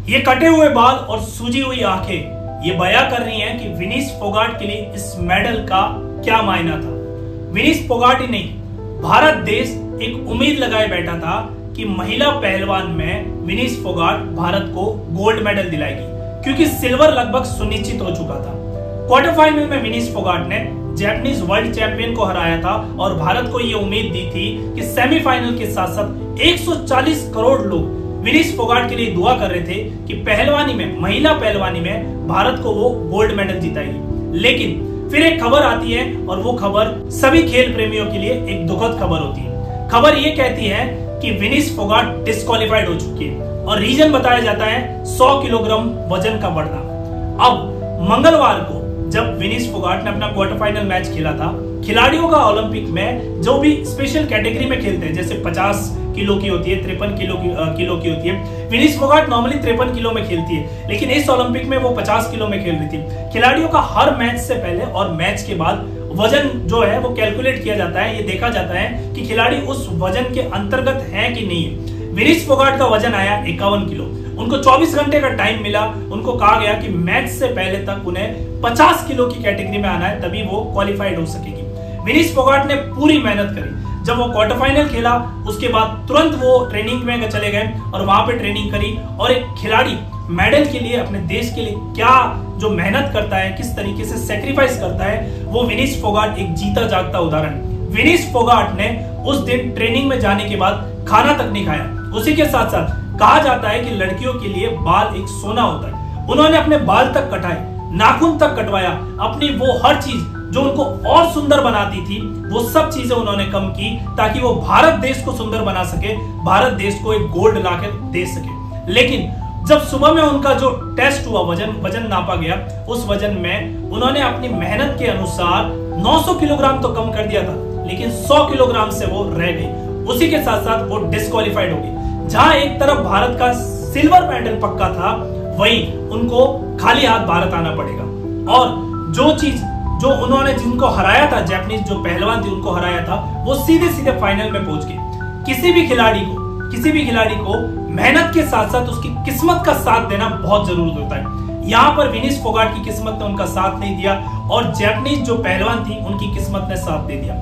ये कटे हुए बाल और सूजी हुई आंखें ये बयां कर रही हैं कि विनीश फोगाट के लिए इस मेडल का क्या मायना था। विनीश फोगाट ही नहीं, भारत देश एक उम्मीद लगाए बैठा था कि महिला पहलवान में विनीश फोगाट भारत को गोल्ड मेडल दिलाएगी, क्योंकि सिल्वर लगभग सुनिश्चित हो चुका था। क्वार्टर फाइनल में विनीश फोगाट ने जापानीज वर्ल्ड चैंपियन को हराया था और भारत को यह उम्मीद दी थी कि सेमीफाइनल के साथ साथ 140 करोड़ लोग विनीश फोगाट के लिए दुआ कर रहे थे कि पहलवानी में, महिला पहलवानी में भारत को वो गोल्ड मेडल जिताएगी। लेकिन फिर एक खबर आती है और वो खबर सभी खेल प्रेमियों के लिए एक दुखद खबर होती है। खबर ये कहती है कि विनीश फोगाट डिस्क्वालीफाइड हो चुकी है और रीजन बताया जाता है 100 किलोग्राम वजन का बढ़ना। अब मंगलवार को जब विनीश फोगाट ने अपना क्वार्टर फाइनल मैच खेला था, खिलाड़ियों का ओलंपिक में जो भी स्पेशल कैटेगरी में खेलते हैं, जैसे 50 किलो की होती है, 53 किलो की होती है। विनीश फोगाट नॉर्मली 53 किलो में खेलती है, लेकिन इस ओलंपिक में वो 50 किलो में खेल रही थी। खिलाड़ियों का हर मैच से पहले और मैच के बाद वजन जो है वो कैलकुलेट किया जाता है। ये देखा जाता है कि खिलाड़ी उस वजन के अंतर्गत है कि नहीं है। विनीश फोगाट का वजन आया 51 किलो। उनको 24 घंटे का टाइम मिला। उनको कहा गया कि मैच से पहले तक उन्हें 50 किलो की कैटेगरी में आना है, तभी वो क्वालिफाइड हो सकेगी। विनीश फोगाट ने पूरी मेहनत करी। जब वो क्वार्टर फाइनल खेला, उसके बाद तुरंत वो ट्रेनिंग में चले गए और वहां पे ट्रेनिंग करी। और एक खिलाड़ी मेडल के लिए, अपने देश के लिए क्या जो मेहनत करता है, किस तरीके से सेक्रीफाइस करता है, वो विनीश फोगाट एक जीता जागता उदाहरण। विनीश फोगाट ने उस दिन ट्रेनिंग में जाने के बाद खाना तक नहीं खाया। उसी के साथ साथ कहा जाता है कि लड़कियों के लिए बाल एक सोना होता है। उन्होंने अपने बाल तक कटाए, नाखून तक कटवाया, अपनी वो हर चीज जो उनको और सुंदर बनाती थी वो सब चीजें उन्होंने कम की, ताकि वो भारत देश को सुंदर बना सके, भारत देश को एक गोल्ड लाकर दे सके। लेकिन जब सुबह में उनका जो टेस्ट हुआ, वजन नापा गया, उस वजन में उन्होंने अपनी मेहनत के अनुसार 900 किलोग्राम तो कम कर दिया था, लेकिन 100 किलोग्राम से वो रह गई। उसी के साथ साथ वो डिस्क्वालीफाइड हो गई। जहां एक तरफ भारत का सिल्वर मेडल पक्का था, वहीं उनको खाली हाथ भारत आना पड़ेगा। और जो चीज जो उन्होंने जिनको हराया था, जापानीज जो पहलवान थे उनको हराया था, वो सीधे सीधे फाइनल में पहुंच गए। किसी भी खिलाड़ी को मेहनत के साथ साथ उसकी किस्मत का साथ देना बहुत जरूरी होता है। यहाँ पर विनीश फोगाट की किस्मत ने उनका साथ नहीं दिया और जापानीज जो पहलवान थी उनकी किस्मत ने साथ दे दिया।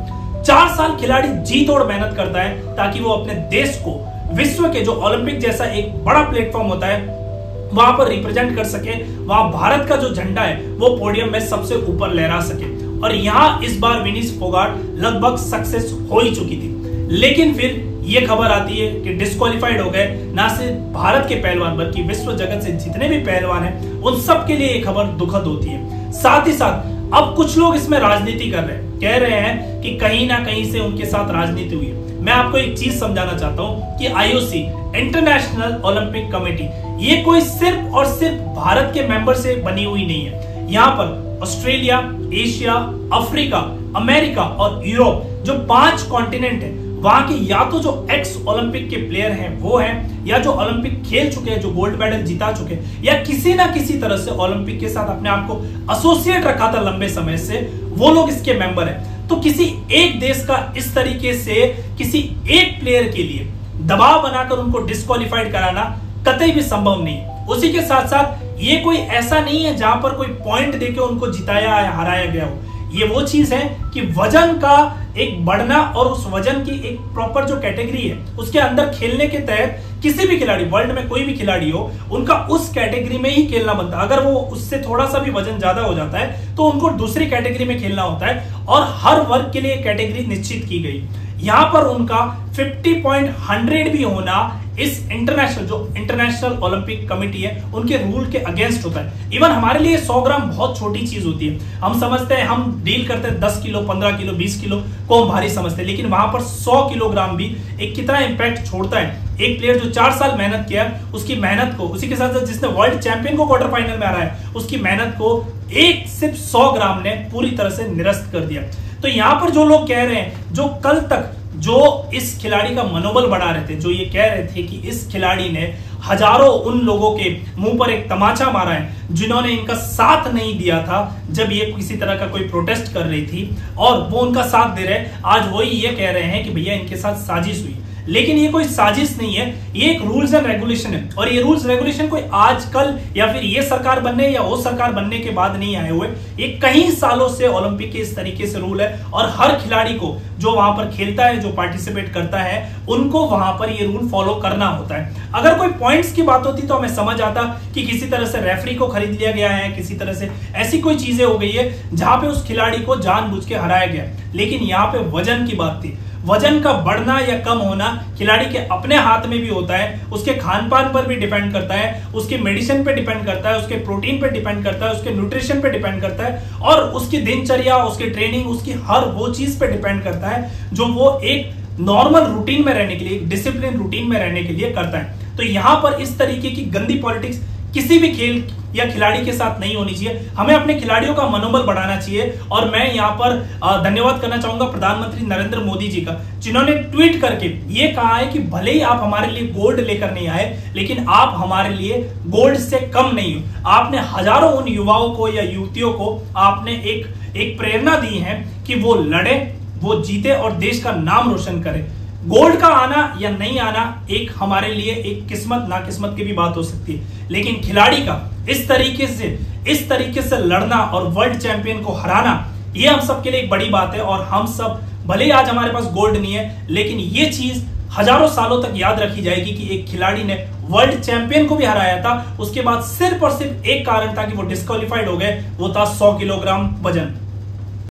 4 साल खिलाड़ी जी तोड़ मेहनत करता है ताकि वो अपने देश को विश्व के जो ओलंपिक जैसा एक बड़ा प्लेटफॉर्म होता है वहां पर रिप्रेजेंट कर सके, वहां भारत का जो झंडा है वो पोडियम में सबसे ऊपर लहरा सके। और यहाँ इस बार विनीश फोगाट लगभग सक्सेस हो ही चुकी थी। लेकिन फिर ये खबर आती है कि डिस्क्वालीफाइड हो गए। ना सिर्फ भारत के पहलवान बल्कि विश्व जगत से जितने भी पहलवान हैं उन सब के लिए ये खबर दुखद होती है। साथ ही साथ अब कुछ लोग इसमें राजनीति कर रहे हैं, कह रहे हैं कि कहीं ना कहीं से उनके साथ राजनीति हुई है। मैं आपको एक चीज समझाना चाहता हूं कि आईओसी, इंटरनेशनल ओलंपिक कमेटी, ये कोई सिर्फ और सिर्फ भारत के मेंबर से बनी हुई नहीं है। यहाँ पर ऑस्ट्रेलिया, एशिया, अफ्रीका, अमेरिका और यूरोप जो 5 कॉन्टिनेंट है, वहां के या तो जो एक्स ओलंपिक के प्लेयर हैं वो हैं, या जो ओलंपिक खेल चुके हैं, जो गोल्ड मेडल जिता चुके हैं, या किसी ना किसी तरह से ओलंपिक के साथ अपने आप को एसोसिएट रखा था लंबे समय से, वो लोग इसके मेंबर हैं। तो किसी एक देश का इस तरीके से किसी एक प्लेयर के लिए दबाव बनाकर उनको डिस्क्वालीफाइड कराना कतई भी संभव नहीं है। उसी के साथ साथ ये कोई ऐसा नहीं है जहां पर कोई पॉइंट देके उनको जिताया या हराया गया हो। ये वो चीज है कि वजन का एक बढ़ना और उस वजन की एक प्रॉपर जो कैटेगरी है उसके अंदर खेलने के तहत किसी भी खिलाड़ी, वर्ल्ड में कोई भी खिलाड़ी हो, उनका उस कैटेगरी में ही खेलना बनता है। अगर वो उससे थोड़ा सा भी वजन ज्यादा हो जाता है तो उनको दूसरी कैटेगरी में खेलना होता है और हर वर्ग के लिए कैटेगरी निश्चित की गई। यहां पर उनका 50.100 भी होना इस इंटरनेशनल ओलंपिक कमेटी है उनके रूल के अगेंस्ट होता है। इवन हमारे लिए 100 ग्राम बहुत छोटी चीज होती है। हम समझते हैं, हम डील करते हैं 10 किलो, 15 किलो, 20 किलो को हम भारी समझते हैं, लेकिन वहां पर 100 किलोग्राम भी एक कितना इंपैक्ट छोड़ता है। एक प्लेयर जो 4 साल मेहनत किया, उसकी मेहनत को, उसी के साथ साथ जिसने वर्ल्ड चैंपियन को क्वार्टर फाइनल में हराया, उसकी मेहनत को एक सिर्फ 100 ग्राम ने पूरी तरह से निरस्त कर दिया। तो यहां पर जो लोग कह रहे हैं, जो कल तक जो इस खिलाड़ी का मनोबल बढ़ा रहे थे, जो ये कह रहे थे कि इस खिलाड़ी ने हजारों उन लोगों के मुंह पर एक तमाचा मारा है जिन्होंने इनका साथ नहीं दिया था जब ये किसी तरह का कोई प्रोटेस्ट कर रही थी, और वो उनका साथ दे रहे हैं, आज वही ये कह रहे हैं कि भैया इनके साथ साजिश हुई। लेकिन ये कोई साजिश नहीं है, ये एक रूल्स एंड रेगुलेशन है। और ये रूल्स रेगुलेशन कोई आजकल या फिर ये सरकार बनने या वो सरकार बनने के बाद नहीं आए हुए, ये कई सालों से ओलंपिक के इस तरीके से रूल है। और हर खिलाड़ी को जो वहां पर खेलता है, जो पार्टिसिपेट करता है, उनको वहां पर ये रूल फॉलो करना होता है। अगर कोई पॉइंट्स की बात होती तो हमें समझ आता कि किसी तरह से रेफरी को खरीद लिया गया है, किसी तरह से ऐसी कोई चीजें हो गई है जहां पे उस खिलाड़ी को जानबूझ के हराया गया। लेकिन यहां पे वजन की बात थी। वजन का बढ़ना या कम होना खिलाड़ी के अपने हाथ में भी होता है, उसके खान पान पर भी डिपेंड करता है, उसके मेडिसिन पे डिपेंड करता है, उसके प्रोटीन पे डिपेंड करता है, उसके न्यूट्रिशन पे डिपेंड करता है, और उसकी दिनचर्या, उसकी ट्रेनिंग, उसकी हर वो चीज पे डिपेंड करता है जो वो एक नॉर्मल रूटीन में रहने के लिए, डिसिप्लिन रूटीन में रहने के लिए करता है। तो यहां पर इस तरीके की गंदी पॉलिटिक्स किसी भी खेल या खिलाड़ी के साथ नहीं होनी चाहिए। हमें अपने खिलाड़ियों का मनोबल बढ़ाना चाहिए। और मैं यहां पर धन्यवाद करना चाहूंगा प्रधानमंत्री नरेंद्र मोदी जी का, जिन्होंने ट्वीट करके ये कहा है कि भले ही आप हमारे लिए गोल्ड लेकर नहीं आए, लेकिन आप हमारे लिए गोल्ड से कम नहीं हो। आपने हजारों उन युवाओं को या युवतियों को आपने एक प्रेरणा दी है कि वो लड़े, वो जीते और देश का नाम रोशन करे। गोल्ड का आना या नहीं आना एक हमारे लिए एक किस्मत नाकिस्मत की भी बात हो सकती है, लेकिन खिलाड़ी का इस तरीके से लड़ना और वर्ल्ड चैंपियन को हराना, ये हम सबके लिए एक बड़ी बात है। और हम सब भले ही आज हमारे पास गोल्ड नहीं है, लेकिन ये चीज हजारों सालों तक याद रखी जाएगी कि एक खिलाड़ी ने वर्ल्ड चैंपियन को भी हराया था। उसके बाद सिर्फ और सिर्फ एक कारण था कि वो डिस्क्वालिफाइड हो गए, वो था 100 किलोग्राम वजन।